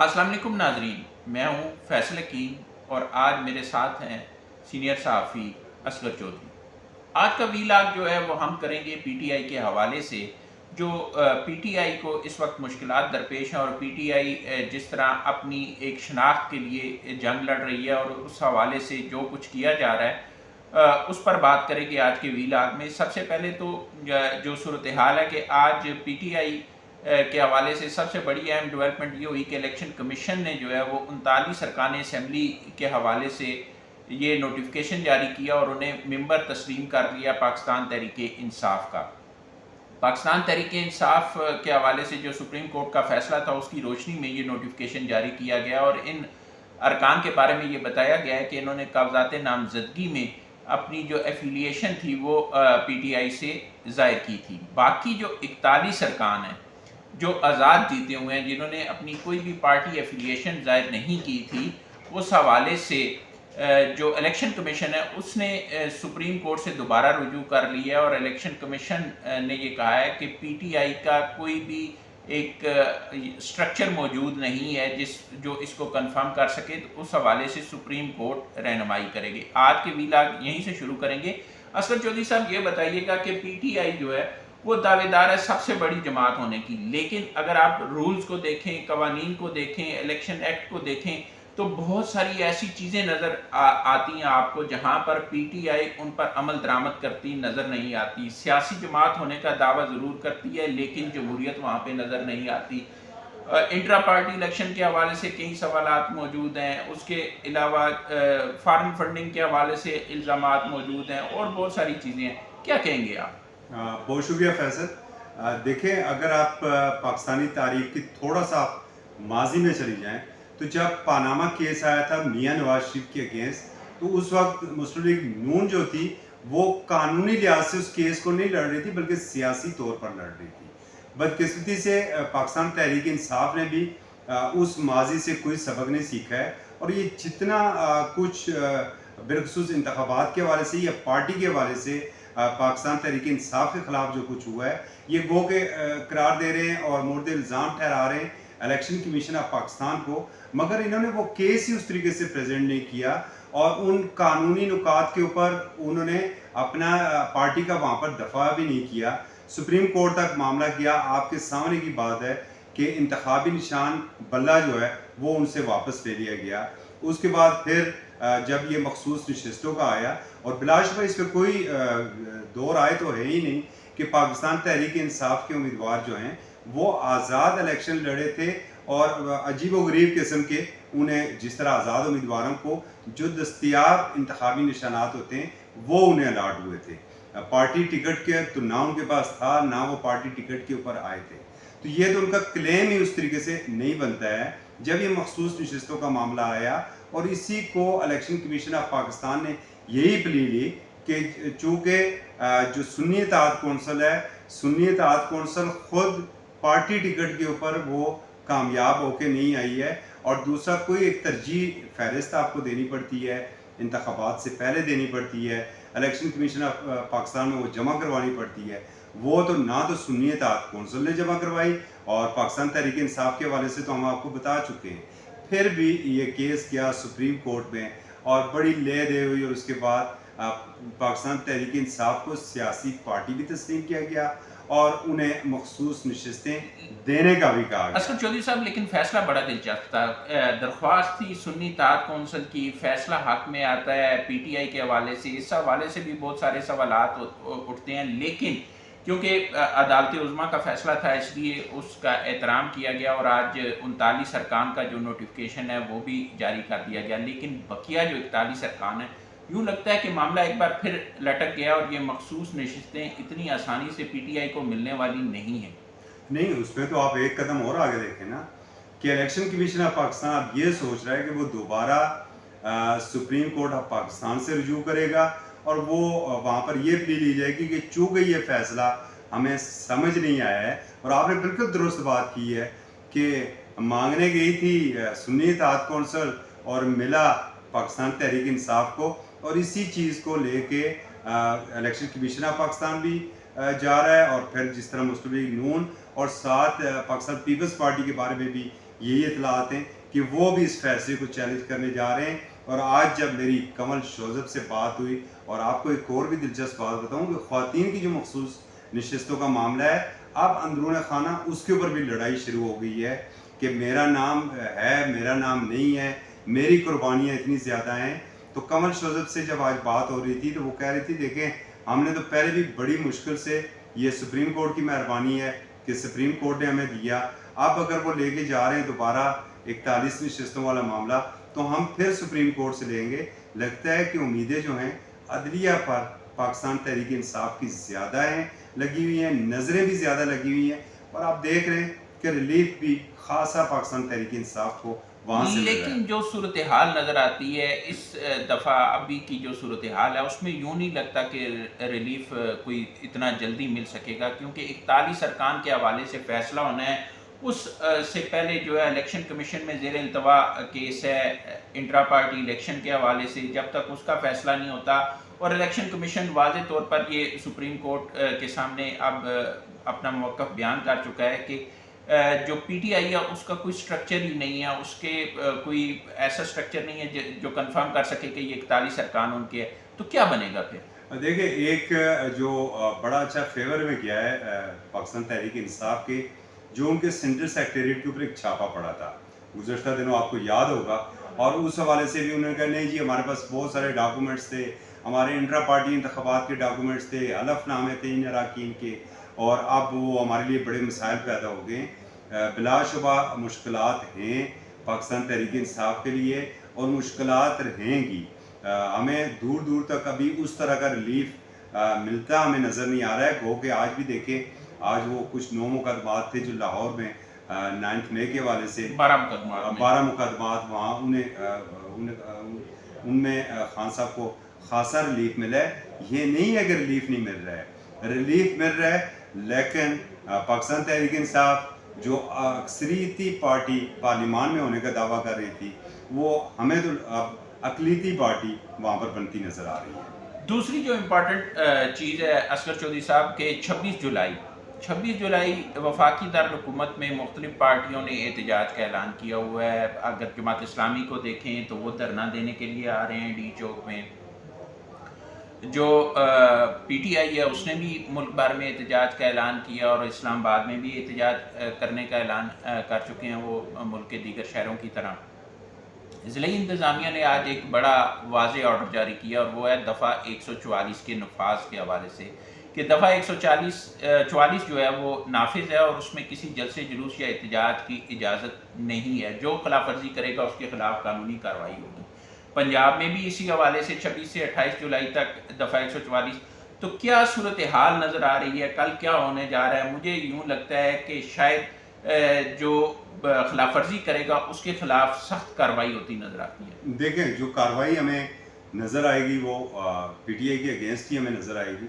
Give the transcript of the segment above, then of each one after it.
अस्सलाम वालेकुम नाजरीन, मैं हूँ फैसल हकीम और आज मेरे साथ हैं सीनियर सहाफ़ी असगर चौधरी। आज का वीलाग जो है वो हम करेंगे पीटीआई के हवाले से, जो पीटीआई को इस वक्त मुश्किलात दरपेश हैं और पीटीआई जिस तरह अपनी एक शनाख्त के लिए जंग लड़ रही है और उस हवाले से जो कुछ किया जा रहा है उस पर बात करेंगे आज के वीलाग में। सबसे पहले तो जो सूरत हाल है कि आज पीटीआई के हवाले से सबसे बड़ी अहम डेवलपमेंट ये हुई कि इलेक्शन कमीशन ने जो है वो 39 अरकान असम्बली के हवाले से ये नोटिफिकेशन जारी किया और उन्हें मेंबर तस्लीम कर लिया पाकिस्तान तहरीक इंसाफ का। पाकिस्तान तहरीक इंसाफ के हवाले से जो सुप्रीम कोर्ट का फैसला था उसकी रोशनी में ये नोटिफिकेशन जारी किया गया और इन अरकान के बारे में ये बताया गया है कि इन्होंने कागजात नामजदगी में अपनी जो एफिलिएशन थी वो पीटीआई से ज़ाहिर की थी। बाकी जो 41 अरकान हैं जो आज़ाद जीते हुए हैं, जिन्होंने अपनी कोई भी पार्टी एफिलिएशन ज़ाहिर नहीं की थी, उस हवाले से जो इलेक्शन कमीशन है उसने सुप्रीम कोर्ट से दोबारा रुजू कर लिया है और इलेक्शन कमीशन ने ये कहा है कि पीटीआई का कोई भी एक स्ट्रक्चर मौजूद नहीं है जो इसको कंफर्म कर सके, तो उस हवाले से सुप्रीम कोर्ट रहनुमाई करेगी। आज के वीलाग यहीं से शुरू करेंगे। असगर चौधरी साहब ये बताइएगा कि पीटीआई जो है वो दावेदार है सबसे बड़ी जमात होने की, लेकिन अगर आप रूल्स को देखें, कवानीन को देखें, इलेक्शन एक्ट को देखें तो बहुत सारी ऐसी चीज़ें नज़र आती हैं आपको जहां पर पीटीआई उन पर अमल दरामद करती नज़र नहीं आती। सियासी जमात होने का दावा ज़रूर करती है लेकिन जमहूरियत वहाँ पे नज़र नहीं आती। इंट्रा पार्टी इलेक्शन के हवाले से कई सवालात मौजूद हैं, उसके अलावा फॉरेन फंडिंग के हवाले से इल्ज़ामात मौजूद हैं और बहुत सारी चीज़ें हैं। क्या कहेंगे आप? बहुत शुक्रिया फैसल। देखें, अगर आप पाकिस्तानी तारीख की थोड़ा सा माजी में चली जाएं तो जब पानामा केस आया था मियां नवाज शरीफ के अगेंस्ट, तो उस वक्त मुस्लिम लीग नून जो थी वो कानूनी लिहाज से उस केस को नहीं लड़ रही थी बल्कि सियासी तौर पर लड़ रही थी। बदकिस्मती से पाकिस्तान तहरीक इंसाफ ने भी उस माजी से कोई सबक नहीं सीखा है और ये जितना कुछ बिलखसूस इंतखाबात के हवाले से या पार्टी के हवाले से पाकिस्तान तहरीक इंसाफ के खिलाफ जो कुछ हुआ है ये गो के करार दे रहे हैं और मुर्द इल्ज़ाम ठहरा रहे हैं इलेक्शन कमीशन ऑफ पाकिस्तान को, मगर इन्होंने वो केस ही उस तरीके से प्रेजेंट नहीं किया और उन कानूनी नुकात के ऊपर उन्होंने अपना पार्टी का वहाँ पर दफा भी नहीं किया। सुप्रीम कोर्ट तक मामला गया। आपके सामने की बात है कि इंतखाबी निशान बल्ला जो है वो उनसे वापस ले लिया गया। उसके बाद फिर जब ये मखसूस नशस्तों का आया और बिलाशुबा इस पर कोई दो राय तो है ही नहीं कि पाकिस्तान तहरीक इंसाफ के उम्मीदवार जो हैं वो आज़ाद इलेक्शन लड़े थे और अजीब व गरीब किस्म के उन्हें जिस तरह आज़ाद उम्मीदवारों को जो दस्तियाब इंतखाबी निशानात होते हैं वो उन्हें अलाट हुए थे। पार्टी टिकट के तो ना उनके पास था ना वो पार्टी टिकट के ऊपर आए थे, तो ये तो उनका क्लेम ही उस तरीके से नहीं बनता है। जब ये मखसूस नशस्तों का मामला आया और इसी को इलेक्शन कमीशन ऑफ पाकिस्तान ने यही प्ली ली कि चूँकि जो सुन्नी इत्तेहाद कौंसल है, सुन्नी इत्तेहाद कौंसल खुद पार्टी टिकट के ऊपर वो कामयाब होके नहीं आई है और दूसरा कोई एक तरजीह फहरिस्त आपको देनी पड़ती है, इंतखाबात से पहले देनी पड़ती है, इलेक्शन कमीशन ऑफ पाकिस्तान में वो जमा करवानी पड़ती है, वो तो ना तो सुन्नी इत्तेहाद कौंसल ने जमा करवाई और पाकिस्तान तहरीक इंसाफ के हवाले से तो हम आपको बता चुके हैं। फिर भी ये केस गया सुप्रीम कोर्ट में और बड़ी ले दे हुई और उसके बाद पाकिस्तान तहरीक इंसाफ को सियासी पार्टी भी तस्लीम किया गया और उन्हें मखसूस नशस्तें देने का भी कहा गया। असगर चौधरी साहब, लेकिन फैसला बड़ा दिलचस्प था। दरख्वास्त थी सुन्नी इत्तेहाद कौंसिल की, फैसला हक में आता है पीटीआई के हवाले से। इस हवाले से भी बहुत सारे सवालात उठते हैं, लेकिन क्योंकि अदालत उज़्मा का फैसला था इसलिए उसका एहतराम किया गया और आज 39 अरकान का जो नोटिफिकेशन है वो भी जारी कर दिया गया। लेकिन बकिया जो 41 अरकान है, यूँ लगता है कि मामला एक बार फिर लटक गया और ये मखसूस नशिस्तें इतनी आसानी से पीटीआई को मिलने वाली नहीं हैं। नहीं, उसमें तो आप एक कदम और आगे देखें ना कि इलेक्शन कमीशन ऑफ पाकिस्तान अब ये सोच रहा है कि वो दोबारा सुप्रीम कोर्ट ऑफ पाकिस्तान से रुजू करेगा और वो वहाँ पर ये प्ली ली जाएगी कि चूँकि ये फैसला हमें समझ नहीं आया है। और आपने बिल्कुल दुरुस्त बात की है कि मांगने गई थी सुन्नी इत्तेहाद कौंसिल और मिला पाकिस्तान तहरीक इंसाफ को, और इसी चीज़ को लेके इलेक्शन कमीशन ऑफ पाकिस्तान भी जा रहा है और फिर जिस तरह मुस्लिम लीग नून और साथ पाकिस्तान पीपल्स पार्टी के बारे में भी یہی اطلاعات ہیں کہ وہ بھی اس فیصلے کو چیلنج کرنے جا رہے ہیں. اور آج جب میری کمل شوذب سے بات ہوئی، اور آپ کو ایک اور بھی دلچسپ بات بتاؤں کہ خواتین کی جو مخصوص نشستوں کا معاملہ ہے، اب اندرون خانہ اس کے اوپر بھی لڑائی شروع ہو گئی ہے کہ میرا نام ہے، میرا نام نہیں ہے، میری قربانیاں اتنی زیادہ ہیں. تو کمل شوذب سے جب آج بات ہو رہی تھی تو وہ کہہ رہی تھی دیکھیں ہم نے تو پہلے بھی بڑی مشکل سے، یہ سپریم کورٹ کی مہربانی ہے کہ سپریم کورٹ نے ہمیں دیا، اب اگر وہ لے کے جا رہے ہیں دوبارہ 41 نشستوں والا معاملہ تو ہم پھر سپریم کورٹ سے لیں گے. لگتا ہے کہ امیدیں جو ہیں عدلیہ پر پاکستان تحریک انصاف کی زیادہ ہیں، لگی ہوئی ہیں، نظریں بھی زیادہ لگی ہوئی ہیں، اور آپ دیکھ رہے ہیں کہ ریلیف بھی خاصا پاکستان تحریک انصاف کو وہاں سے مل رہا ہے. لیکن جو صورتحال نظر آتی ہے اس دفعہ ابھی کی جو صورتحال ہے اس میں یوں نہیں لگتا کہ ریلیف کوئی اتنا جلدی مل سکے گا، کیونکہ 41 ارکان کے حوالے سے فیصلہ ہونا ہے. اس سے پہلے جو ہے الیکشن کمیشن میں زیر التوا کیس ہے انٹرا پارٹی الیکشن کے حوالے سے، جب تک اس کا فیصلہ نہیں ہوتا، اور الیکشن کمیشن واضح طور پر یہ سپریم کورٹ کے سامنے اب اپنا موقف بیان کر چکا ہے کہ جو پی ٹی آئی ہے اس کا کوئی سٹرکچر ہی نہیں ہے، اس کے کوئی ایسا سٹرکچر نہیں ہے جو کنفرم کر سکے کہ یہ 41 ارکان ان کے ہے. تو کیا بنے گا پھر؟ دیکھیں ایک جو بڑا اچھا فیور میں کیا ہے پاکستان تحریک انصاف کے، جو ان کے سینٹرل سیکریٹریٹ کے اوپر ایک چھاپا پڑا تھا گزشتہ دنوں، آپ کو یاد ہوگا، اور اس حوالے سے بھی انہوں نے کہا نہیں جی ہمارے پاس بہت سارے ڈاکومنٹس تھے، ہمارے انٹرا پارٹی انتخابات کے ڈاکومنٹس تھے، حلف نامے تھے ان اراکین کے، اور اب وہ ہمارے لیے بڑے مسائل پیدا ہو گئے. بلا شبہ مشکلات ہیں پاکستان تحریک انصاف کے لیے، اور مشکلات رہیں گی. ہمیں دور دور تک ابھی اس طرح کا ریلیف ملتا ہمیں نظر نہیں آ رہا ہے. گو کہ آج بھی دیکھیں، آج وہ کچھ 9 مقدمات تھے جو لاہور میں 9 مئی کے حوالے سے 12 مقدمات وہاں ان میں خان صاحب کو خاصا ریلیف ملا ہے. یہ نہیں ہے کہ ریلیف نہیں مل رہا ہے، ریلیف مل رہا ہے، لیکن پاکستان تحریک انصاف جو اکثریتی پارٹی پارلیمان میں ہونے کا دعویٰ کر رہی تھی، وہ ہمیں تو اب اقلیتی پارٹی وہاں پر بنتی نظر آ رہی ہے. دوسری جو امپورٹنٹ چیز ہے اصغر چودھری صاحب کے 26 جولائی وفاقی دارالحکومت میں مختلف پارٹیوں نے احتجاج کا اعلان کیا ہوا ہے. اگر جماعت اسلامی کو دیکھیں تو وہ دھرنا دینے کے لیے آ رہے ہیں ڈی چوک میں. جو پی ٹی آئی ہے اس نے بھی ملک بھر میں احتجاج کا اعلان کیا، اور اسلام آباد میں بھی احتجاج کرنے کا اعلان کر چکے ہیں وہ ملک کے دیگر شہروں کی طرح. ضلعی انتظامیہ نے آج ایک بڑا واضح آرڈر جاری کیا، اور وہ ہے دفعہ 144 کے نفاذ کے حوالے سے، کہ دفعہ 144 جو ہے وہ نافذ ہے، اور اس میں کسی جلسے جلوس یا احتجاج کی اجازت نہیں ہے. جو خلاف ورزی کرے گا اس کے خلاف قانونی کارروائی ہوگی. پنجاب میں بھی اسی حوالے سے 26 سے 28 جولائی تک دفعہ 144. تو کیا صورتحال نظر آ رہی ہے، کل کیا ہونے جا رہا ہے؟ مجھے یوں لگتا ہے کہ شاید جو خلاف ورزی کرے گا اس کے خلاف سخت کارروائی ہوتی نظر آتی ہے. دیکھیں جو کارروائی ہمیں نظر آئے گی وہ پی ٹی آئی کے اگینسٹ ہی ہمیں نظر آئے گی.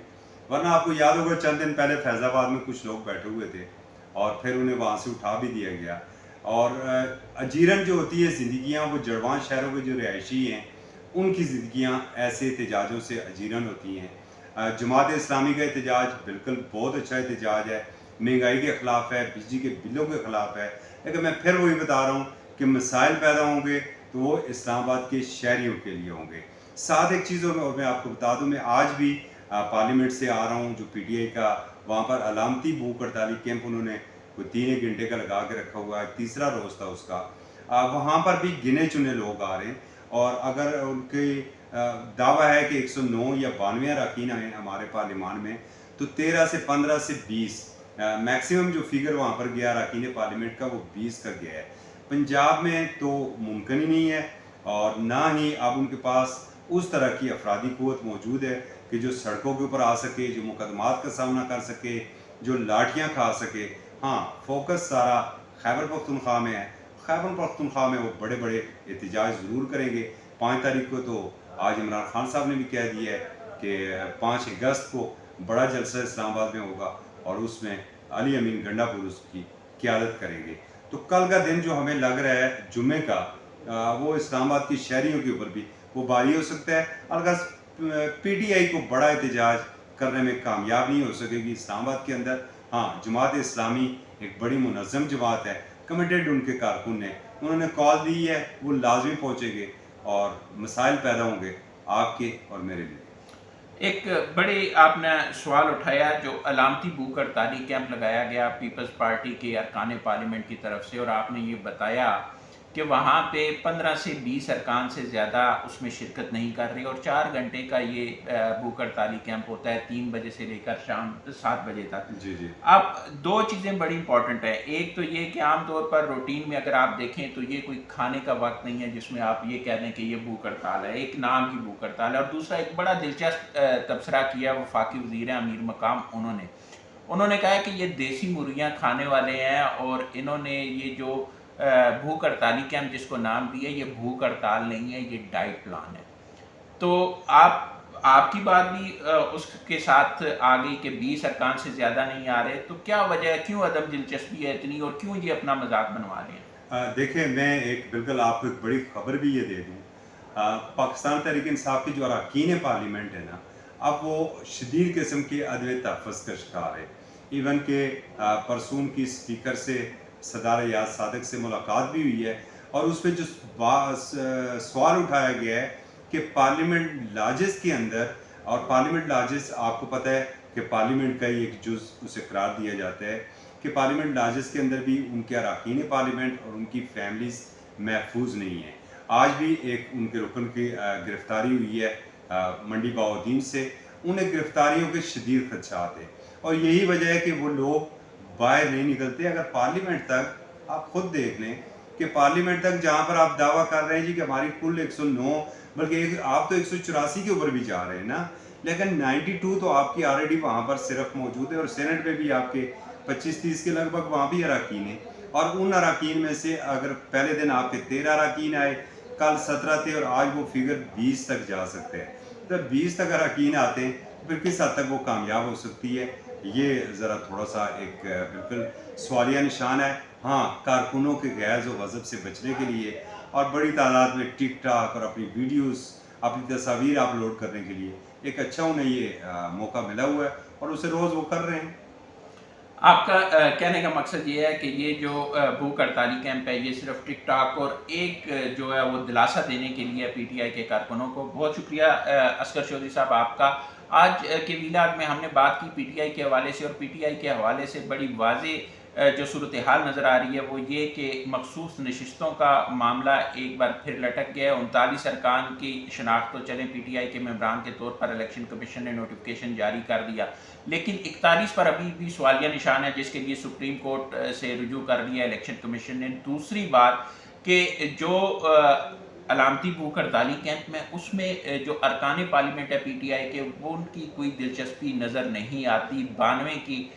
ورنہ آپ کو یاد ہوگا چند دن پہلے فیض آباد میں کچھ لوگ بیٹھے ہوئے تھے اور پھر انہیں وہاں سے اٹھا بھی دیا گیا. اور اجیرن جو ہوتی ہے زندگیاں، وہ جڑواں شہروں کے جو رہائشی ہیں ان کی زندگیاں ایسے احتجاجوں سے اجیرن ہوتی ہیں. جماعت اسلامی کا احتجاج بالکل بہت اچھا احتجاج ہے، مہنگائی کے خلاف ہے، بجلی کے بلوں کے خلاف ہے. لیکن میں پھر وہی بتا رہا ہوں کہ مسائل پیدا ہوں گے تو وہ اسلام آباد کے شہریوں کے لیے ہوں گے. ساتھ ایک چیز اور میں آپ کو بتا دوں، میں آج بھی پارلیمنٹ سے آ رہا ہوں، جو پی ٹی آئی کا وہاں پر علامتی بھوک ہڑتالی کیمپ انہوں نے کوئی 3 گھنٹے کا لگا کے رکھا ہوا ہے، تیسرا روز تھا اس کا. وہاں پر بھی گنے چنے لوگ آ رہے ہیں، اور اگر ان کے دعویٰ ہے کہ 109 یا 92 اراکین ہیں ہمارے پارلیمان میں، تو 13 سے 15 سے 20 میکسیمم جو فگر وہاں پر گیا اراکین پارلیمنٹ کا وہ 20 کا گیا ہے. پنجاب میں تو ممکن ہی نہیں ہے، اور نہ ہی اب ان کے پاس اس طرح کی افرادی قوت موجود ہے کہ جو سڑکوں کے اوپر آ سکے، جو مقدمات کا سامنا کر سکے، جو لاٹھیاں کھا سکے. ہاں فوکس سارا خیبر پختونخوا میں ہے. خیبر پختونخوا میں وہ بڑے بڑے احتجاج ضرور کریں گے. 5 تاریخ کو تو آج عمران خان صاحب نے بھی کہہ دیا ہے کہ 5 اگست کو بڑا جلسہ اسلام آباد میں ہوگا، اور اس میں علی امین گنڈا پور اس کی قیادت کریں گے. تو کل کا دن جو ہمیں لگ رہا ہے جمعے کا، وہ اسلام آباد کی شہریوں کے اوپر بھی وہ بھاری ہو سکتا ہے. الغرض پی ٹی آئی کو بڑا احتجاج کرنے میں کامیاب نہیں ہو سکے گی اسلام آباد کے اندر. ہاں جماعت اسلامی ایک بڑی منظم جماعت ہے، कमिटेड उनके कारकुन हैं, उन्होंने कॉल दी है, वो लाजमी पहुँचेंगे और मसाइल पैदा होंगे आपके और मेरे लिए। एक बड़े आपने सवाल उठाया जो अलामती भूख हड़ताली कैंप लगाया गया पीपल्स पार्टी के अरकान पार्लियामेंट की तरफ से, और आपने ये बताया कि वहाँ पे 15 से 20 अरकान से ज़्यादा उसमें शिरकत नहीं कर रहे, और 4 घंटे का ये भूख हड़ताली कैंप होता है 3 बजे से लेकर शाम 7 बजे तक। जी, जी। अब दो चीज़ें बड़ी इंपॉर्टेंट हैं, एक तो ये कि आम तौर पर रूटीन में अगर आप देखें तो ये कोई खाने का वक्त नहीं है जिसमें आप ये कह दें कि ये भूख हड़ताल है, एक नाम की भूख हड़ताल है। और दूसरा एक बड़ा दिलचस्प तबसरा किया वफाकी वज़ीर हैं अमीर मकाम, उन्होंने कहा है कि ये देसी मुर्गियाँ खाने वाले हैं, और इन्होंने ये जो भूख हड़ताली कैंप जिसको नाम दिया, ये भूख हड़ताल नहीं है, ये डाइट प्लान है। तो आपकी बात भी उसके साथ आ गई कि 20 अरकान से ज़्यादा नहीं आ रहे, तो क्या वजह है, क्यों अदम दिलचस्पी है इतनी, और क्यों ये अपना मजाक बनवा रहे हैं? देखिए, मैं एक बिल्कुल आपको एक बड़ी खबर भी ये दे दूँ। पाकिस्तान तहरीक इंसाफ की जो अरकान पार्लियामेंट है ना, अब वो शदीद किस्म के अदम तहफ़्फ़ुज़ का शिकार है। इवन के परसून की स्पीकर से सदार याद सादक से मुलाकात भी हुई है, और उस पे जो सवाल उठाया गया है कि पार्लियामेंट लाजिस के अंदर, और पार्लियामेंट लाजिस आपको पता है कि पार्लियामेंट का ही एक जुज़ उसे करार दिया जाता है कि पार्लियामेंट लाजिस के अंदर भी उनके अरकान पार्लियामेंट और उनकी फैमिलीज़ महफूज नहीं है। आज भी एक उनके रुकन की गिरफ्तारी हुई है मंडी बाउद्दीन से। उन्हें गिरफ्तारियों के शदीद खदशात हैं, और यही वजह है कि वो लोग बाहर नहीं निकलते। अगर पार्लियामेंट तक आप खुद देख लें कि पार्लियामेंट तक जहाँ पर आप दावा कर रहे हैं जी कि हमारी कुल 109, बल्कि आप तो 184 के ऊपर भी जा रहे हैं ना, लेकिन 92 तो आपकी ऑलरेडी वहाँ पर सिर्फ मौजूद है, और सेनेट में भी आपके 25-30 के लगभग वहाँ भी अरकान हैं। और उन अरकान में से अगर पहले दिन आपके 13 अरकान आए, कल 17 थे, और आज वो फिगर 20 तक जा सकते हैं। तो 20 तक अरकान आते हैं, फिर किस हद तक वो कामयाब हो सकती है, ये ज़रा थोड़ा सा एक बिल्कुल सवालिया निशान है। हाँ, कारकुनों के गैज़ व गज़ब से बचने के लिए और बड़ी तादाद में टिक टॉक और अपनी वीडियोस, अपनी तस्वीर अपलोड करने के लिए एक अच्छा उन्हें ये मौका मिला हुआ है, और उसे रोज़ वो कर रहे हैं। आपका कहने का मकसद ये है कि ये जो भूख हड़ताली कैंप है, ये सिर्फ टिक टॉक और एक जो है वो दिलासा देने के लिए पीटीआई के कारकुनों को। बहुत शुक्रिया असगर चौधरी साहब आपका। आज के वीलाग में हमने बात की पीटीआई के हवाले से, और पीटीआई के हवाले से बड़ी वाज़ेह जो सूरत हाल नज़र आ रही है वो ये कि मखसूस नशिस्तों का मामला एक बार फिर लटक गया है। 39 अरकान की शनाख्त तो चलें, पीटीआई के मेंबरान के तौर पर इलेक्शन कमीशन ने नोटिफिकेशन जारी कर दिया, लेकिन 41 पर अभी भी सवालिया निशान है, जिसके लिए सुप्रीम कोर्ट से रुजू कर लिया इलेक्शन कमीशन ने। दूसरी बात कि जो अलामती भूख हड़ताली कैंप में उसमें जो अरकान पार्लियामेंट है पीटीआई के, वो उनकी कोई दिलचस्पी नज़र नहीं आती। 92 की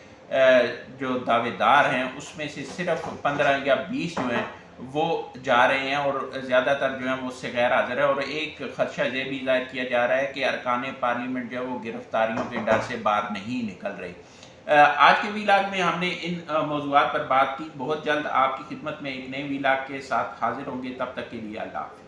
जो दावेदार हैं उसमें से सिर्फ 15 या 20 जो हैं वो जा रहे हैं, और ज़्यादातर जो हैं वो उससे गैर हाज़िर है। और एक खदशा ये भी ज़ाहिर किया जा रहा है कि अरकान पार्लियामेंट जो है वो गिरफ्तारियों के डर से बाहर नहीं निकल रहे। आज के वीलाग में हमने इन मौज़ूआत पर बात की। बहुत जल्द आपकी खिदमत में एक नए वीलाग के साथ हाजिर होंगे, तब तक के लिए अल्लाह हाफ़िज़।